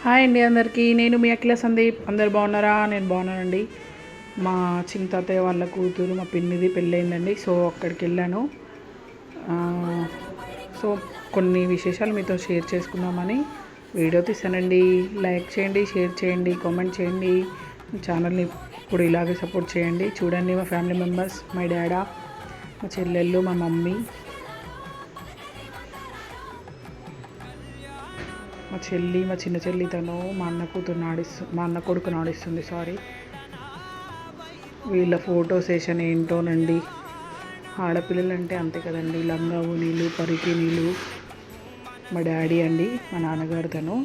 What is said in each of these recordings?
Hi అండి అందరికీ. నేను మీ అఖిల సందీప్. అందరు బాగున్నారా? నేను బాగున్నానండి. మా చిన్న తాతయ్య వాళ్ళ కూతురు మా పిన్నిది పెళ్ళయిందండి. సో అక్కడికి వెళ్ళాను. సో కొన్ని విశేషాలు మీతో షేర్ చేసుకుందామని వీడియో తీసానండి. లైక్ చేయండి, షేర్ చేయండి, కామెంట్ చేయండి. ఛానల్ని ఇప్పుడు ఇలాగే సపోర్ట్ చేయండి. చూడండి మా ఫ్యామిలీ మెంబర్స్, మా డాడా, మా చెల్లెళ్ళు, మా మమ్మీ, మా చెల్లి, మా చిన్న చెల్లి, తను మా అన్న కొడుకు నాడిస్తుంది. వీళ్ళ ఫోటో సెషన్ ఏంటోనండి. ఆడపిల్లలు అంటే అంతే కదండి. లంగా ఓనీలు, పరికి నీళ్ళు. మా డాడీ అండి, మా నాన్నగారు. తను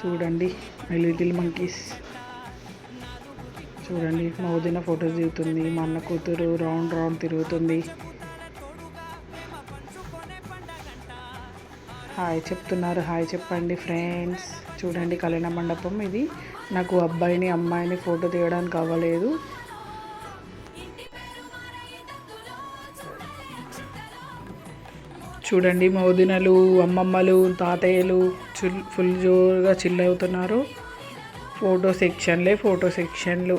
చూడండి మై లిటిల్ మంకీస్. చూడండి మా వదిన ఫోటోస్ దిగుతుంది. మా అన్న కూతురు రౌండ్ తిరుగుతుంది. హాయ్ చెప్తున్నారు. హాయ్ చెప్పండి ఫ్రెండ్స్. చూడండి కళ్యాణ మండపం ఇది. నాకు అబ్బాయిని అమ్మాయిని ఫోటో తీయడానికి అవ్వలేదు. చూడండి మా వదినలు, అమ్మమ్మలు, తాతయ్యలు ఫుల్ జోరుగా చిల్ అవుతున్నారు. ఫోటో సెక్షన్లు.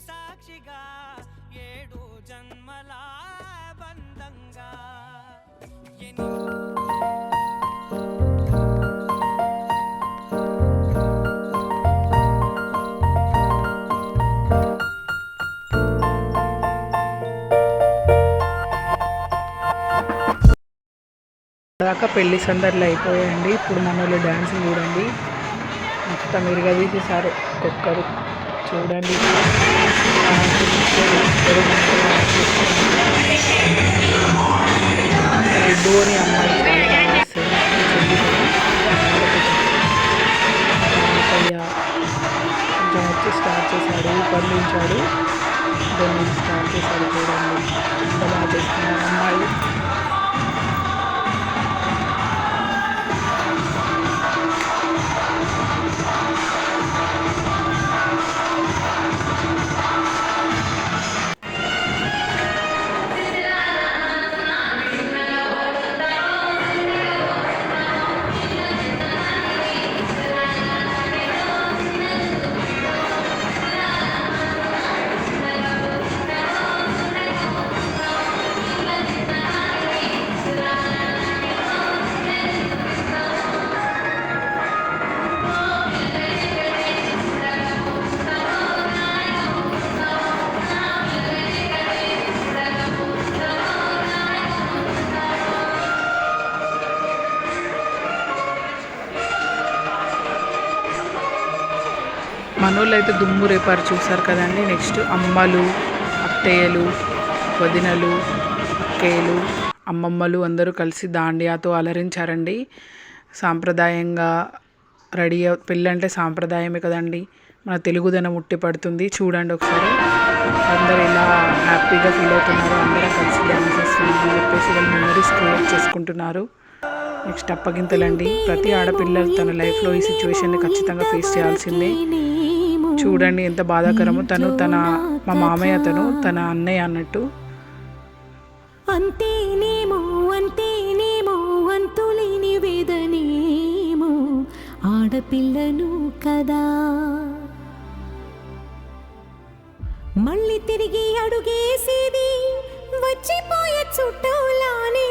సాక్షిగా 7 జన్మల బంధంగా దాకా పెళ్లి సందర్లు అయిపోయాయండి. ఇప్పుడు మనోళ్ళు డ్యాన్స్ చూడండి. మొత్తం ఇరగదీసేసారు ఒక్కొక్కరు. చూడండి ధోని అమ్మాయి కొంచెం వచ్చి స్టార్ట్ చేశాడు, పండించాడు. ధోని స్టార్ట్ చేశాడు. చూడండి ఎంత బాగా చేస్తున్నారు అమ్మాయి. మనోళ్ళు అయితే దుమ్ము రేపారు చూసారు కదండి. నెక్స్ట్ అమ్మలు, అత్తయ్యలు, వదినలు, అక్కయ్యలు, అమ్మమ్మలు అందరూ కలిసి దాండియాతో అలరించారండి. సాంప్రదాయంగా రెడీ పెళ్ళంటే సాంప్రదాయమే కదండి. మన తెలుగుదనం ఉట్టి పడుతుంది. చూడండి ఒకసారి అందరూ ఇలా హ్యాపీగా ఫీల్ అవుతున్నారు. అందరం కలిసి డ్యాన్సెస్ చెప్పేసి వాళ్ళు మెమరీస్ క్రియేట్ చేసుకుంటున్నారు. నెక్స్ట్ అప్పగింతలండి. ప్రతి ఆడపిల్ల తన లైఫ్లో ఈ సిచ్యువేషన్ని ఖచ్చితంగా ఫేస్ చేయాల్సిందే. చూడండి ఎంత బాధాకరమో. మా మామయ్య తన అన్నయ్య అన్నట్టు. అంతేనేమో అంతులేని వేదనేమో ఆడపిల్లను కదా. మళ్ళీ తిరిగి అడుగేసేది వచ్చిపోయే చుట్టూలానే.